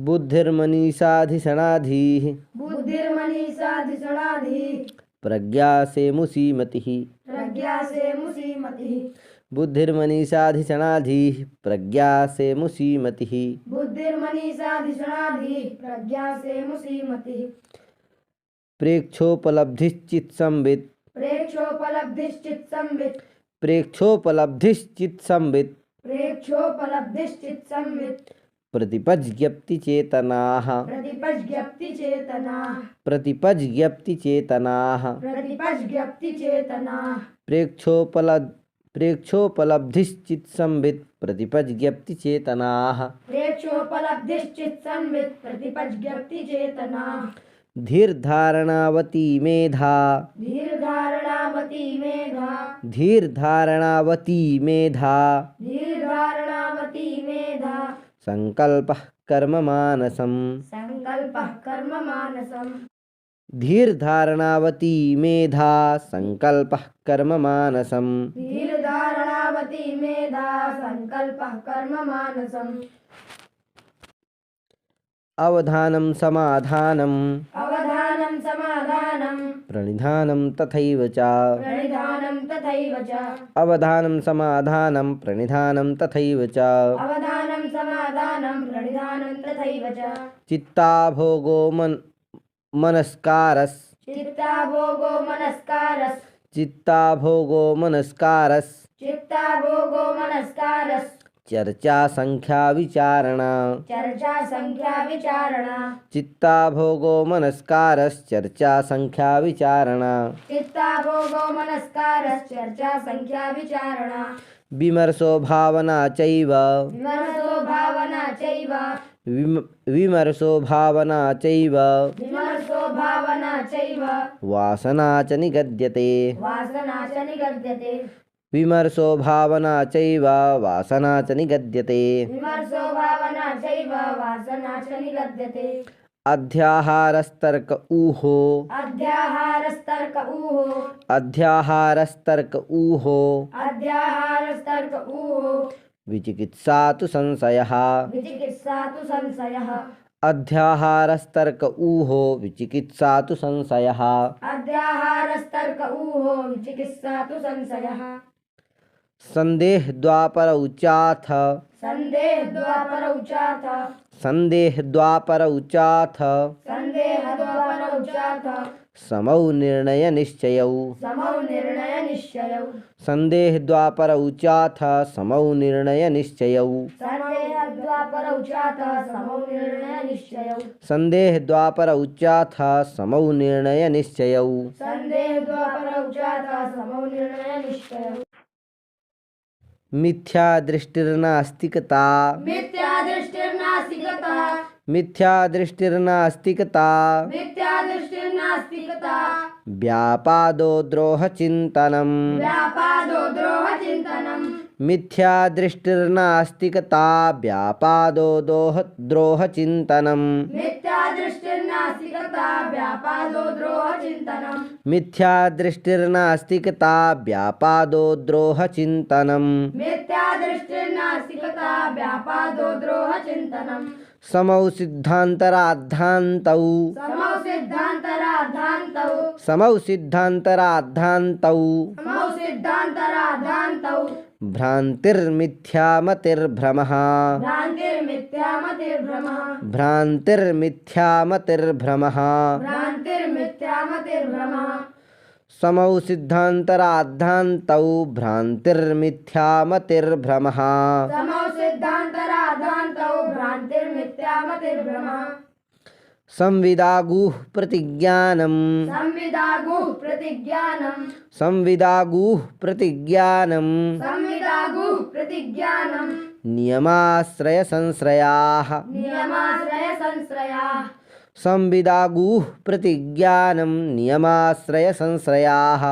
बुद्धिर्मनीषाधिषणाधिः प्रज्ञा सेमुषी मतिः बुद्धिर्मनीषाधिषणाधिः प्रज्ञा सेमुषी मतिः प्रेक्षोपलब्धिश्चित्संवित् प्रतिपज्ञप्तिचेतनाः प्रेक्षोपलब्धिश्चित्संवित् प्रतिपज्ञप्तिचेतनाः धीर्धारणावती मेधा संकल्पः कर्म मानसम् धीर्धारणावती मेधा संकल्पः कर्म मानसम् अवधानं समाधानं प्रणिधानं तथैव च अवधानं समाधानं प्रणिधानं तथैव च चित्ताभोगो मनस्कारस् चर्चा संख्या विचारणा चित्ताभोगो मनस्कारश्चर्चा संख्या विचारणा विमर्शो भावना चैव वासना च निगद्यते विमर्शो भावना चैव वासना च निगद्यते अध्याहारस्तर्क ऊहो विचिकित्सा तु संशयः अध्याहारस्तर्क ऊहो विचिकित्सा तु संशयः संदेह द्वापरौ चाथ समौ निर्णय निश्चयौ संदेह द्वापरौ चाथ समौ निर्णय निश्चयौ संदेह द्वापरौ चाथ समौ निर्णय निश्चयौ मिथ्या दृष्टिर्नास्तिकता व्यापादो द्रोहचिन्तनम् मिथ्या दृष्टिर्नास्तिकता व्यापादो द्रोहचिन्तनम् मिथ्या दृष्टिर्नास्तिकता व्यापादो द्रोहचिन्तनम् समौ सिद्धान्तराद्धान्तौ भ्रान्तिर्मिथ्यामतिर्भ्रमः समौ सिद्धान्तराद्धान्तौ भ्रान्तिर्मिथ्यामतिर्भ्रमः संविदागुः प्रतिज्ञानम् नियमाश्रय संश्रयाः संविदागुः प्रतिज्ञानं नियमाश्रय संश्रयाः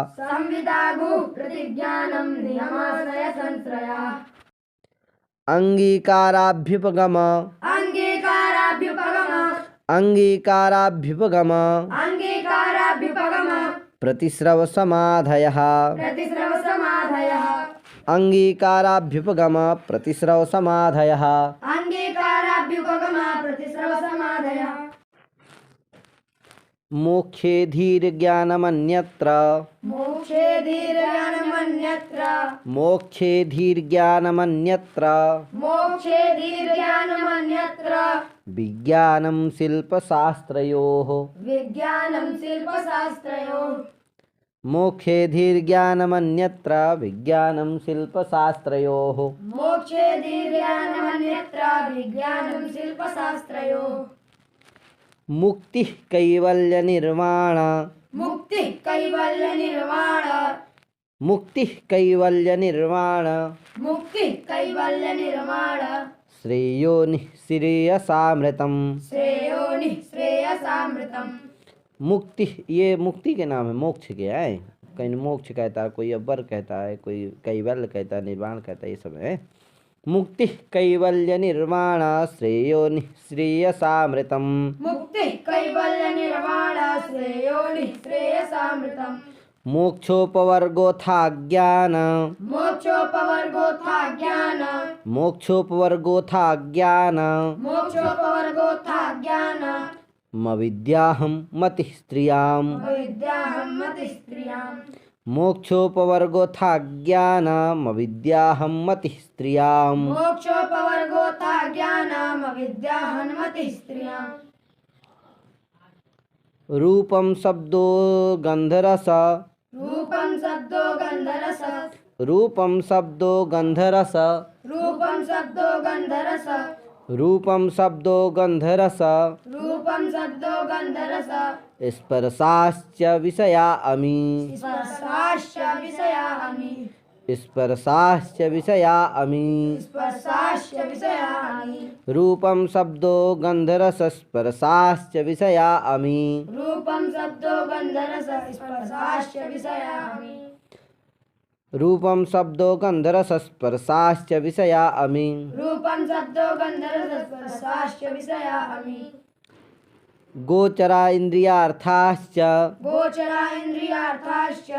अंगीकाराभ्युपगम प्रतिश्रव समाधयः अंगीकाराभ्युपगम प्रतिस्रव समाधयः अंगीकाराभ्युपगम प्रतिस्रव समाधयः मोक्षे धीर्ज्ञानमन्यत्र मोक्षे धीर्ज्ञानमन्यत्र मोक्षे धीर्ज्ञानमन्यत्र मोक्षे धीर्ज्ञानमन्यत्र विज्ञानं शिल्पशास्त्रयोः विज्ञानं शिल्पशास्त्रयोः मोक्षे धीर्ज्ञानमन्यत्र विज्ञानं शिल्पशास्त्रयोः मोक्षे धीर्ज्ञानमन्यत्र विज्ञानं शिल्पशास्त्रयोः मुक्तिः कैवल्यनिर्वाण मुक्तिः कैवल्यनिर्वाण मुक्तिः कैवल्यनिर्वाण मुक्तिः कैवल्यनिर्वाण श्रेयो निःश्रेयसामृतम् श्रेयोनिः श्रेयसामृतम् मुक्ति, ये मुक्ति के नाम है, मोक्ष के है। कहीं मोक्ष कहता है, कोई अब्बर कहता है, कोई कैवल्य कहता है, निर्वाण कहता है, ये सब है। मुक्ति कैवल्य निर्वाण श्रेयो निःश्रेयसामृतम् मुक्तिः कैवल्यनिर्वाण श्रेयोनिः श्रेयसामृतम् मोक्षोपवर्गोऽथा ज्ञान मोक्षोपवर्गोऽथा ज्ञान मोक्षोपवर्गोऽथा ज्ञान मोक्षोपवर्गोऽथा ज्ञान मविद्याहं मतिः स्त्रियाम् अविद्याहं मतिः स्त्रियाम् मोक्षोपवर्गोऽथा ज्ञान मविद्याहं मतिः स्त्रियाम् मोक्षोपवर्गोऽथा ज्ञानम् अविद्याहं मतिः स्त्रियाम् रूपं शब्दो गन्धरस रूपं शब्दो गन्धरस रूपं शब्दो गन्धरस रूपं शब्दो गन्धरस रूपं शब्दो गन्धरस रूपं शब्दो गन्धरस स्पर्शाश्च विषया अमी स्पर्शाश्च विषया अमी स्पर्शाश्च विषया अमी स्पर्शाश्च विषया अमी रूपं शब्दो गन्धरस स्पर्शाश्च विषया अमी रूपं शब्दो गन्धरस स्पर्शाश्च विषया अमी रूपं शब्दो गन्धरस स्पर्शाश्च विषया अमी रूपं शब्दो गन्धरस स्पर्शाश्च विषया अमी गोचरा इन्द्रियार्थाश्च गोचरा इन्द्रियार्थाश्च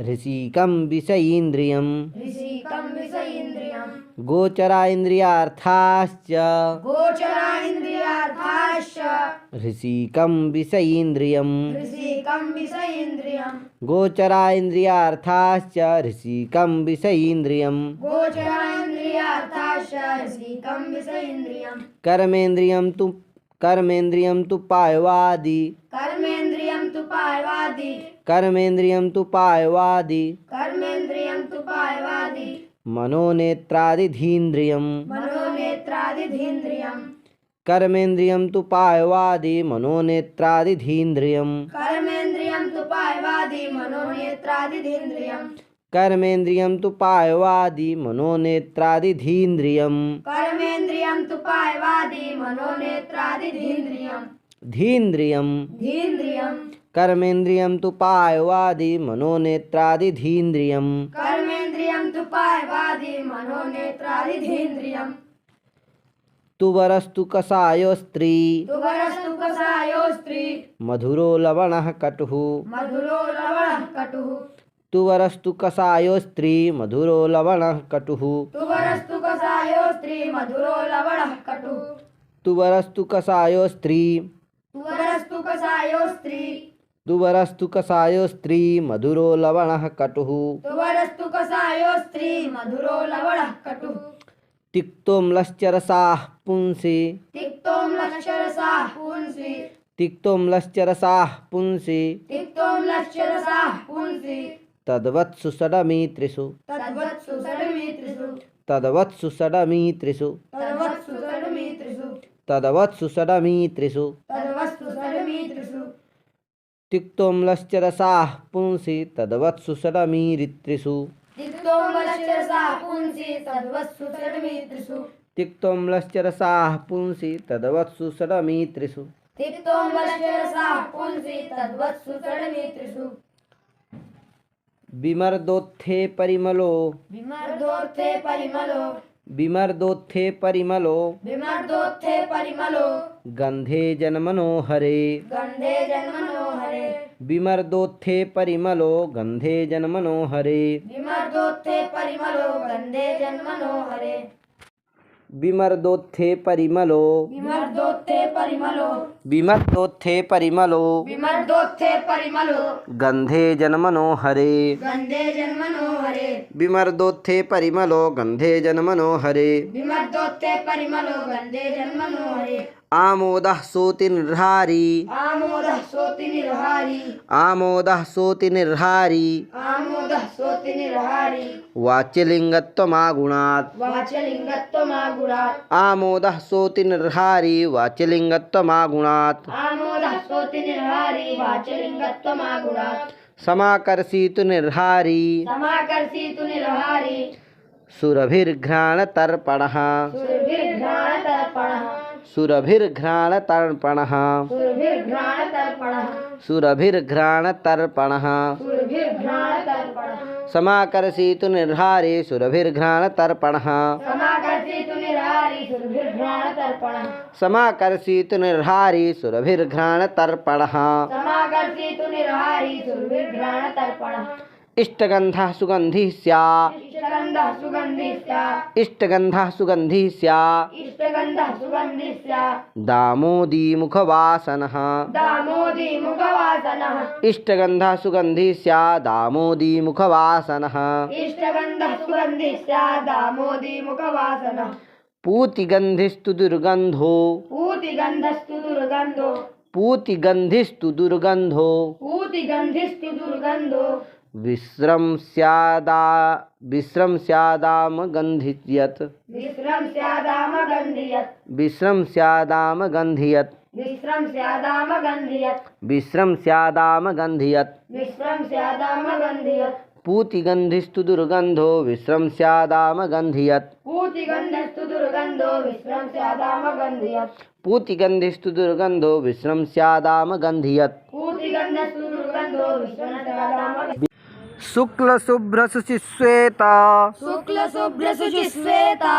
ऋषिकं विषयीन्द्रियम् ऋषिकं विषयीन्द्रियम् गोचरा इन्द्रियार्थाश्च गोचरा इन्द्रियार्थाश्च ऋषिकं विषयीन्द्रियम् ऋषिकं विषयीन्द्रियम् गोचरा इन्द्रियार्थाश्च ऋषिकं विषयीन्द्रियम् गोचरा इन्द्रियार्थाश्च ऋषिकं विषयीन्द्रियम् कर्मेन्द्रियं तु पायवादि कर्मेन्द्रियं तु पायवादि कर्मेन्द्रियं तु पायवादि कर्मेन्द्रियं तु पायवादि मनोनेत्रादिधीन्द्रियम् मनोनेत्रादिधीन्द्रियम् कर्मेन्द्रियं तु पायवादि मनोनेत्रादिधीन्द्रियम् कर्मेन्द्रियं तु पायवादि मनोनेत्रादिधीन्द्रियम् कर्मेन्द्रियं तु पायवादि मनोनेत्रादिधीन्द्रियम् कर्मेन्द्रियं तु पायवादि मनोनेत्रादिधीन्द्रियम् धीन्द्रियम् धीन्द्रियम् कर्मेन्द्रियं तु पायवादि मनोनेत्रादिधीन्द्रियम् कर्मेन्द्रियं तु पायवादि मनोनेत्रादिधीन्द्रियम् तुवरस्तु कषायो स्त्री तुवरस्तु कषायो स्त्री मधुरो लवणः कटुः मधुरो लवणः कटुः तुवरस्तु कषायो स्त्री मधुरो लवणः कटुः तुवरस्तु कषायो स्त्री मधुरो लवणः कटुः तुवरस्तु कषायो स्त्री तुवरस्तु कषायो स्त्री तुवरस्तु कषायो स्त्री मधुरो लवणः कटुः तुवरस्तु कषायो स्त्री मधुरो लवणः कटुः तिक्तोम्लश्चरसाः पुंसि तिक्तोम्लश्चरसाः पुंसि तिक्तोम्लश्चरसाः पुंसि तिक्तोम्लश्चरसाः पुंसि तद्वत्सु षडमित्रिषु तद्वत्सु षड्मित्रिषु तद्वत्सु षडमित्रिषु तद्वत्सु षड्मित्रिषु तद्वत्सु षडमित्रिषु तद्वत्सु षड्मित्रिषु तिक्तोम्लश्चरसाः पुंसि तद्वत्सु षडमित्रिषु तिक्तोम्लश्चरसाः पुंसि तद्वत्सु षड्मित्रिषु तिक्तोम्लश्चरसाः पुंसि तद्वत्सु षडमित्रिषु तिक्तोम्लश्चरसाः पुंसि तद्वत्सु षड्मित्रिषु विमर्दोत्थे परिमलो विमर्दोर्थे परिमलो विमर्दोत्थे परिमलो विमर्दोत्थे परिमलो गंधे जन्मनोहरे गन्धे जन्मनोहरे विमर्दोत्थे परिमलो गंधे जन्मनोहरे विमर्दोत्थे परिमलो गन्धे जन्मनोहरे विमर्दोत्थे परिमलो विमर्दोत्थे परिमलो विमर्दोत्थे परिमलो विमर्दोत्थे परिमलो गंधे जन्मनोहरे गन्धे जन्मनोहरे विमर्दोत्थे परिमलो गंधे जन्मनोहरे विमर्दोत्थे परिमलो गन्धे जन्मनोहरे आमोदः सोतिनिर्हारी आमोदः सोतिनिर्हारी आमोदः सोतिनिर्हारी आमोदः सोतिनिर्हारी वाच्यलिङ्गत्वमागुणात् वाचलिङ्गत्वमागुणात् आमोदः सोतिनिर्हारी वाच्यलिङ्गत्वमागुणात् आमोदः सोतिनिर्हारी वाचलिङ्गत्वमागुणात् समाकर्षितु निर्हारी समाकर्षितु निर्हारी सुरभिर्घ्राणतर्पणः सुरभिर्घ्राणतर्पणः सुरभिर्घ्राणतर्पणः सुरभिर्घ्राणतर्पणः सुरभिर्घ्राणतर्पणः सुरभिर्घ्राणतर्पणः समाकर्षितु निर्हारी सुरभिर्घ्राणतर्पणः समाकर्षितु निर्हारी सुरभिर्घ्राणतर्पणः समाकर्षितु निर्हारी सुरभिर्घ्राणतर्पणः समाकर्षितु निर्हारी सुरभिर्घ्राणतर्पणः इष्टगन्धः सुगन्धिः स्यात् इष्टगन्धः सुगन्धिः स्यात् इष्टगन्धः सुगन्धिः स्यात् इष्टगन्धः सुगन्धिः स्यात् दामोदीमुखवासनः दामोदीमुखवासनः इष्टगन्धः सुगन्धिः स्यात् दामोदीमुखवासनः इष्टगन्धः सुगन्धिः स्यात् दामोदीमुखवासनः पूतिगन्धिस्तु दुर्गन्धो पूतिगन्धस्तु दुर्गन्धो पूतिगन्धिस्तु दुर्गन्धो पूतिगन्धिस्तु दुर्गन्धो विश्रंस्यादामगन्धियत् विश्रंस्यादामगन्धियत् विश्रंस्यादामगन्धियत् विश्रंस्यादामगन्धियत् विश्रंस्यादामगन्धियत् विश्रंस्यादामगन्धियत् पूतिगन्धिस्तु दुर्गन्धो विश्रंस्यादामगन्धियत् पूतिगन्धस्तु दुर्गन्धो विश्रंस्यादामगन्धियत् पूतिगन्धिस्तु दुर्गन्धो विश्रंस्यादामगन्धियत् पूतिगन्धस्तु दुर्गन्धो विश्रंस्यादामगन्धियत् शुक्लशुभ्रशुचिश्वेता शुक्लशुभ्रशुचिश्वेता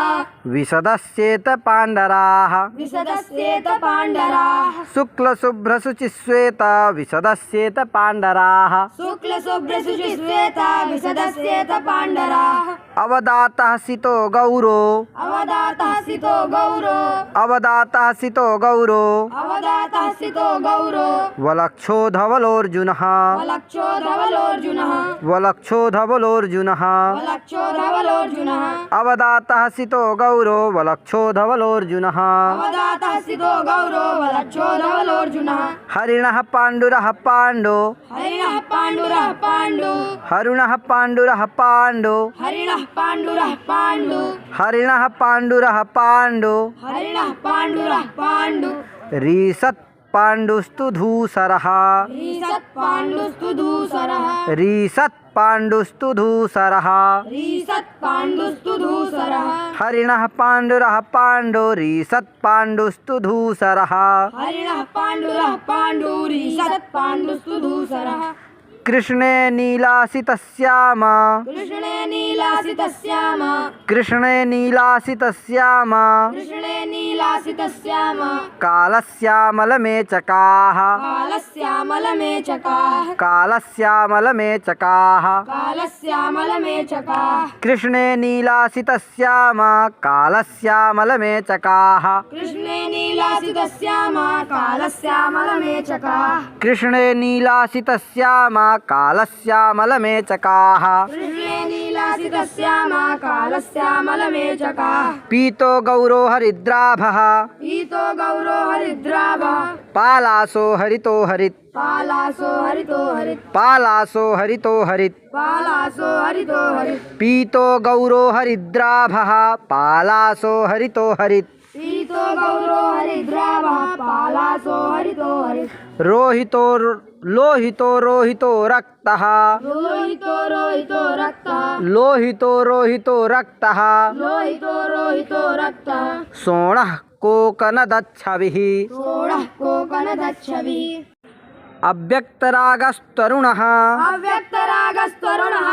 विशदश्चेत पाण्डराः विशदस्येत पाण्डराः शुक्लशुभ्रशुचिश्वेता विशदश्चेत पाण्डराः शुक्लशुभ्रशुचिश्वेता विशदस्येत पाण्डराः अवदातः सितो गौरो अवदातः सितो गौरो अवदातः सितो गौरो अवदातः सितो गौरो वलक्षो धवलोऽर्जुनः वलक्षो धवलोऽर्जुनः वलक्षो धवलोऽर्जुनः वलक्षो धवलोऽर्जुनः अवदातः सितो गौरो वलक्षो धवलोऽर्जुनः अवदातः सितो गौरो वलक्षो धवलोऽर्जुनः हरिणः पाण्डुरः पाण्डो हरिणः पाण्डुरः पाण्डु हरिणः पाण्डुरः पाण्डो हरिणः पाण्डुरः पाण्डु हरिणः पाण्डुरः पाण्डो हरिणः पाण्डुरः पाण्डु रीसत् पाण्डुस्तु धूसरः रीसत् पाण्डुस्तु धूसरः रीसत् पाण्डुस्तु धूसरः रीसत् पाण्डुस्तु धूसरः हरिणः पाण्डुरः पाण्डो रीसत् पाण्डुस्तु धूसरः हरिणः पाण्डुरः पाण्डु रीसत् पाण्डुस्तु धूसरः कृष्णे नीलासितस्याम कृष्णे नीलासितस्याम कृष्णे नीलासितस्याम कृष्णे नीलासितस्याम कालस्यामलमेचकाः कालस्यामलमेचकाः कालस्यामलमेचकाः कालस्यामलमेचकाः कृष्णे नीलासितस्याम कालस्यामलमेचकाः कृष्णे नीलासितस्याम कालस्यामलमेचकाः कृष्णे नीलासितस्याम कालस्यामलमेचकाः कृष्णे नीलासितस्याम कालस्यामलमेचकाः पीतो गौरो हरिद्राभः पीतो गौरो हरिद्राभः पालासो हरितो हरित् पालासो हरितो हरित् पालासो हरितो हरित् पालासो हरितो हरित् पीतो गौरो हरिद्राभः पालासो हरितो हरित् पीतो गौरो हरिद्राभः पालासो हरितो हरित् रोहितो लोहितो रोहितो रक्तः रोहितो रोहितो रक्तः लोहितो रोहितो रक्तः लोहितो रोहितो रक्तः सोणः कोकनदच्छविः सोणः कोकनदच्छविः अव्यक्तरागस्तरुणः अव्यक्तरागस्तरुणः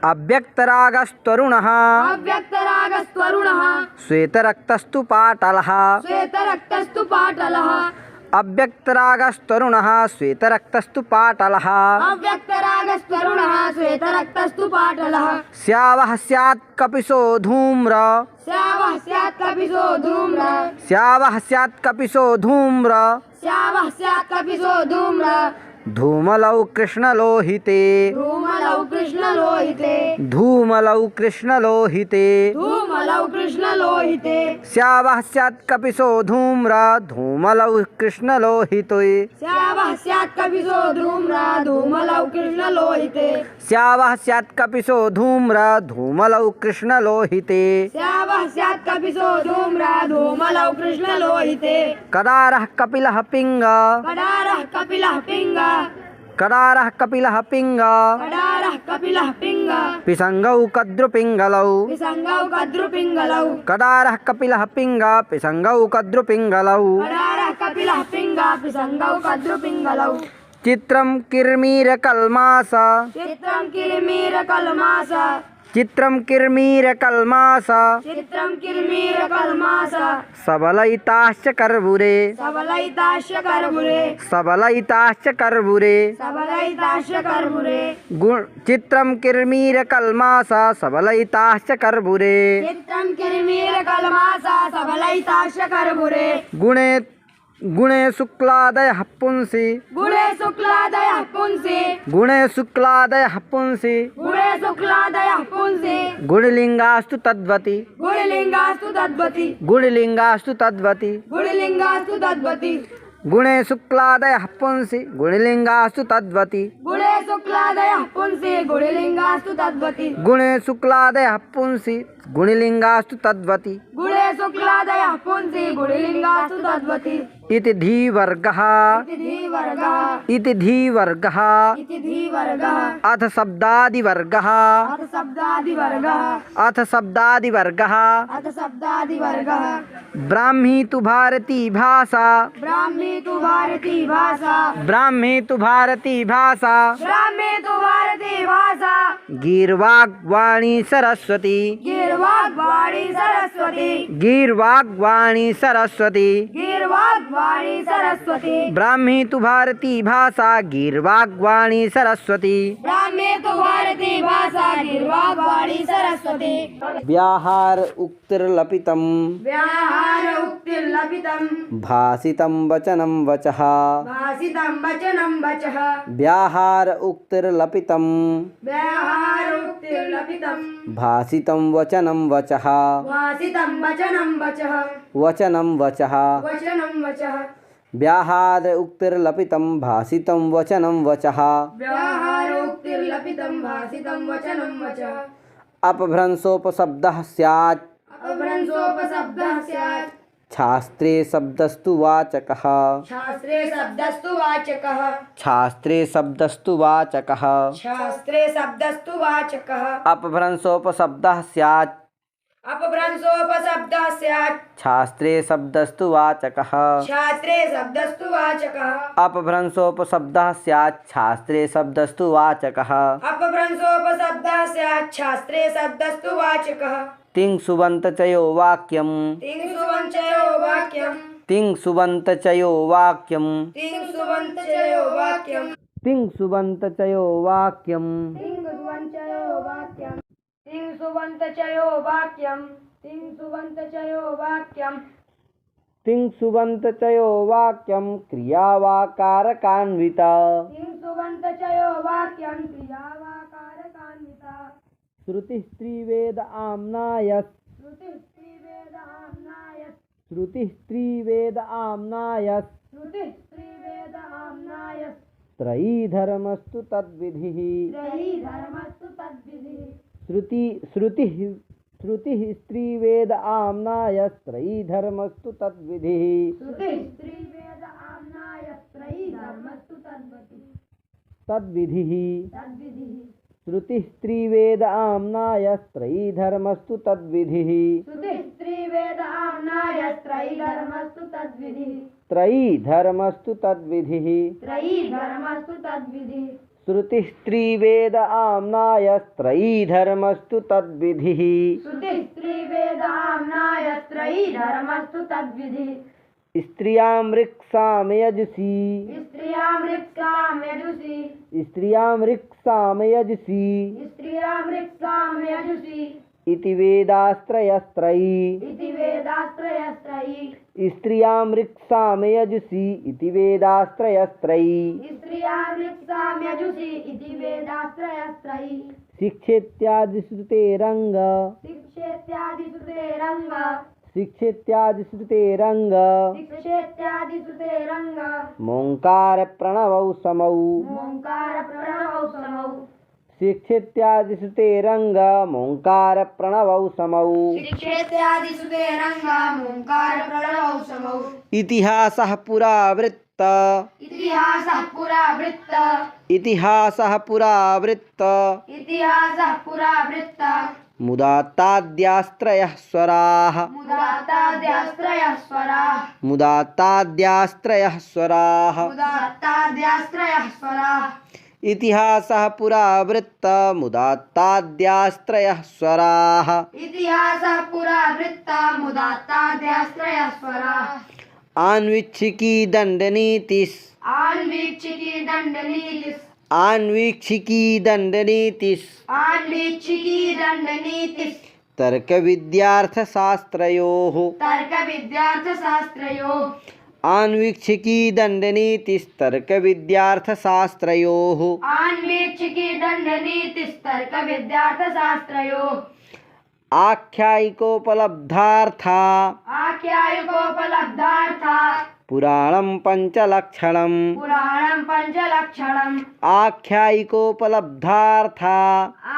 अव्यक्तरागस्तरुणः अव्यक्तरागस्वरुणः श्वेतरक्तस्तु पाटलः श्वेतरक्तस्तु पाटलः अव्यक्तरागस्तरुणः श्वेतरक्तस्तु पाटलः अव्यक्तरागस्वरुणः श्वेतरक्तस्तु पाटलः स्यावः स्यात् कपिशो धूम्र श्यावः स्यात् कपिशो धूम्र स्यावः स्यात् कपिशो धूम्र श्यावः स्यात् कपिशो धूम्र धूमलौ कृष्णलोहिते धूमलौ कृष्णलोहिते धूमलौ कृष्णलोहिते धूमलौ कृष्णलोहिते स्यावः स्यात् कपिशो धूम्र धूमलौ कृष्णलोहिते श्यावः स्यात् कपिशो धूम्र धूमलौ कृष्णलोहिते स्यावः स्यात् कपिशो धूम्र धूमलौ कृष्णलोहिते श्यावः स्यात् कपिशो धूम्र धूमलौ कृष्णलोहिते कदारः कपिलः पिङ्ग कडारः कपिलः पिङ्ग कदारः कपिलः पिङ्ग कडारः कपिलः पिङ्ग पिसङ्गौ कद्रुपिङ्गलौ विसङ्गौ कद्रुपिङ्गलौ कदारः कपिलः पिङ्ग पिसङ्गौ कद्रुपिङ्गलौ कडारः कपिलः पिङ्ग विसङ्गौ कद्रुपिङ्गलौ चित्रं किर्मीरकल्मास चित्रं किर्मीरकल्मास चित्रं किर्मीरकल्मास चित्रं किर्मीरकल्मास सबलयिताश्च कर्पूरे सबलयिताश्च कर्पूरे सबलयिताश्च कर्पूरे सबलयिताश्च कर्पूरे चित्रं किर्मीरकल्मास सबलयिताश्च कर्पूरे चित्रं किर्मीरकल्मास सबलयिताश्च कर्पूरे गुणे शुक्लादयः पुंसि गुणे शुक्लादयः पुंसि गुणे शुक्लादयः पुंसि गुणे शुक्लादयः पुंसि गुणलिङ्गास्तु तद्वति गुणलिङ्गास्तु तद्वति गुणलिङ्गास्तु तद्वति गुणलिङ्गास्तु तद्वति गुणे शुक्लादयः पुंसि गुणलिङ्गास्तु तद्वति गुणे शुक्लादयः पुंसि गुणलिङ्गास्तु तद्वति गुणे शुक्लादयः पुंसि गुणलिङ्गास्तु तद्वति गुणे शुक्लादयः पुंसि गुणलिङ्गास्तु तद्वति इति धीवर्गः इति धीवर्गः इति धीवर्गः इति धीवर्गः अथ शब्दादिवर्गः अथ शब्दादिवर्गः अथ शब्दादिवर्गः अथ शब्दादिवर्गः ब्राह्मी तु भारती भाषा ब्राह्मी तु भारती भाषा ब्राह्मी तु भारती भाषा ब्राह्मी तु भारती भाषा गीर्वाग्वाणी सरस्वती गीर्वाग्वाणी सरस्वती गीर्वाग्वाणी सरस्वती गीर्वाग्वाणी सरस्वती ब्राह्मी तु भारती भाषा गीर्वाग्वाणी सरस्वती ब्राह्मी तु भारती भाषा गीर्वाग्वाणी सरस्वती व्याहार उक्तिर्लपितं व्याहार उक्तिर्लपितं भासितं वचनं वचः भासितं वचनं वचः व्याहार उक्तिर्लपितं व्याहार उक्तिर्लपितं भासितं वचनं वचः भासितं वचनं वचः वचनं वचः वचनं वचः व्याहार उक्तिर्लपितं भासितं वचनं वचः व्याहार उक्तिर्लपितं भासितं वचनं वचः अपभ्रंशोपशब्दः स्यात् अपभ्रंशोपशब्दः स्यात् शास्त्रे शब्दस्तु वाचकः शास्त्रे शब्दस्तु वाचकः शास्त्रे शब्दस्तु वाचकः शास्त्रे शब्दस्तु वाचकः अपभ्रंशोपशब्दः स्यात् अपभ्रंशोपशब्दः स्यात् शास्त्रे शब्दस्तु वाचकः शास्त्रे शब्दस्तु वाचकः अपभ्रंशोपशब्दः स्यात् शास्त्रे शब्दस्तु वाचकः अपभ्रंशोपशब्दः स्यात् शास्त्रे शब्दस्तु वाचकः तिङ् सुबन्तचयो वाक्यं तिङ्सुवञ्चयो वाक्यं तिङ् सुबन्तचयो वाक्यं तिङ् सुबन्तचयो वाक्यं तिङ् सुबन्तचयो वाक्यं तिङ् सुबन्तचयो वाक्यं तिङ् सुबन्तचयो वाक्यं तिङ् सुबन्तचयो वाक्यं तिङ् सुबन्तचयो वाक्यं क्रियावाकारकान्विता तिङ् सुबन्तचयो वाक्यं क्रियावाकारकान्विता श्रुतिः त्रिवेद आम्नायस् श्रुतिः त्रिवेद आम्नायस् श्रुतिः त्रिवेद आम्नायस् श्रुतिः त्रिवेद आम्नायस् त्रयी धर्मस्तु तद्विधिः त्रयी धर्मस्तु तद्विधिः श्रुतिः त्रिवेद आम्नायस् त्रयी धर्मस्तु तद्विधिः श्रुतिः त्रिवेद आम्नायस् त्रयी धर्मस्तु तद्विधिः तद्विधिः श्रुतिः त्रिवेद आम्नायस् त्रयी धर्मस्तु तद्विधिः श्रुतिः त्रिवेद आम्नायस् त्रयी धर्मस्तु तद्विधिः त्रयी धर्मस्तु तद्विधिः त्रयी धर्मस्तु तद्विधिः श्रुतिस्त्रिवेद आम्नायस्त्रयी धर्मस्तु तद्विधिः श्रुतिस्त्रिवेदाम्नायस्त्रयी धर्मस्तु तद्विधिः स्त्रियां ऋक्सामयजुषि स्त्रियां ऋक्सामयजुषि स्त्रियां ऋक्सामयजुषि इति वेदास्त्रयस्त्रयी इति वेदास्त्रयस्त्रयी स्त्रियां ऋक्सामयजुषि इति वेदास्त्रयस्त्रयी स्त्रियां ऋक्सामयजुषि इति वेदास्त्रयस्त्रयी शिक्षेत्यादिश्रुतेरङ्ग शिक्षेत्यादिश्रुतेरङ्ग शिक्षेत्यादिश्रुतेरङ्ग शिक्षेत्यादिश्रुतेरङ्ग मोङ्कार प्रणवौ समौ ओंकार प्रणवौ समौ शिक्षेत्यादिश्रुतेरङ्ग मोङ्कार प्रणवौ समौ शिक्षेत्यादिश्रुतेरङ्ग ओंकार प्रणवौ समौ इतिहासः पुरावृत्त इतिहासः पुरावृत्त इतिहासः पुरावृत्त इतिहासः पुरावृत्त मुदात्ताद्यास्त्रयः स्वराः मुदात्ताद्यास्त्रयः स्वराः मुदात्ताद्यास्त्रयः स्वराः मुदात्ताद्यास्त्रयः स्वराः इतिहासः पुरावृत्त मुदात्ताद्यास्त्रयः स्वराः इतिहासः पुरावृत्त मुदात्ताद्यास्त्रयः स्वराः आन्वीक्षिकी दण्डनीतिस् आन्वीक्षिकी दण्डनीतिस् आन्वीक्षिकी दण्डनीतिस् आन्वीक्षिकी दण्डनीतिस् तर्कविद्यार्थशास्त्रयोः तर्कविद्यार्थशास्त्रयोः आन्वीक्षिकी दण्डनीतिस्तर्कविद्यार्थशास्त्रयोः आन्वीक्षिकी दण्डनीतिस्तर्कविद्यार्थशास्त्रयोः आख्यायिकोपलब्धार्था आख्यायिकोपलब्धार्था पुराणं पञ्चलक्षणम् पुराणं पञ्चलक्षणम् आख्यायिकोपलब्धार्था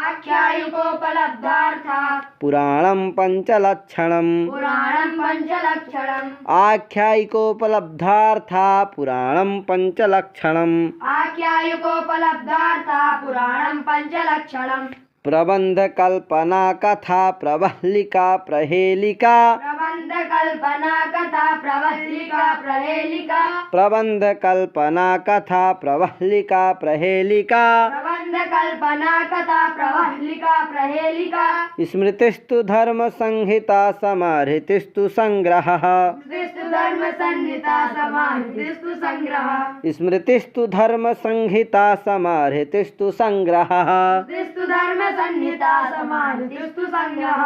आख्यायिकोपलब्धार्था पुराणं पञ्चलक्षणम् पुराणं पञ्चलक्षणम् आख्यायिकोपलब्धार्था पुराणं पञ्चलक्षणम् आख्यायिकोपलब्धार्था पुराणं पञ्चलक्षणम् प्रबन्धकल्पना कथा प्रवह्लिका प्रहेलिका प्रबन्धकल्पना कथा प्रवह्लिका प्रहेलिका प्रबन्धकल्पना कथा प्रवह्लिका प्रहेलिका प्रबन्धकल्पना कथा प्रवह्लिका प्रहेलिका स्मृतिस्तु धर्मसंहिता समाहृतिस्तु संग्रहः स्मृतिस्तु धर्मसंहिता समाहृतिस्तु संग्रहः स्मृतिस्तु धर्मसंहिता समाहृतिस्तु संग्रहः स्मृतिस्तु धर्मसंहिता समाहृतिस्तु संग्रहः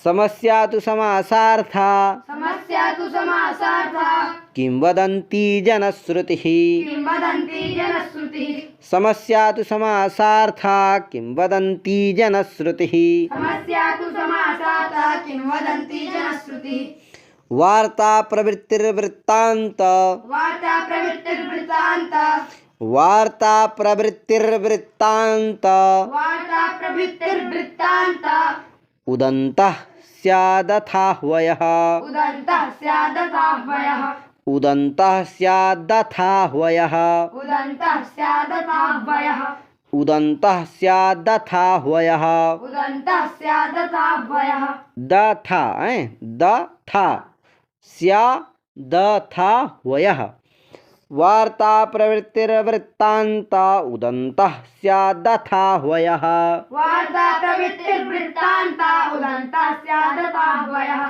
समस्या तु समासार्था समस्या तु समासार्था किंवदन्ती जनश्रुतिः किंवदन्ती जनश्रुतिः समस्या तु समासार्था किंवदन्ती जनश्रुतिः समस्या तु समासार्था किंवदन्ती जनश्रुतिः वार्ता प्रवृत्तिर्वृत्तान्त वार्ता प्रवृत्तिर्वृत्तान्त वार्ता प्रवृत्तिर्वृत्तान्त वार्ता प्रवृत्तिर्वृत्तान्त उदन्तः स्यादथाह्वयः उदन्तः स्यादथाह्वयः उदन्तः स्यादथाह्वयः उदन्तः स्यादथाह्वयः उदन्तः स्यादथाह्वयः उदन्तः स्यादथाह्वयः दथा दथा स्यादथाह्वयः वार्ता प्रवृत्तिर्वृत्तान्त उदन्तः स्यादथाह्वयः वार्ता प्रवृत्तिर्वृत्तान्त उदन्तः स्यादथाह्वयः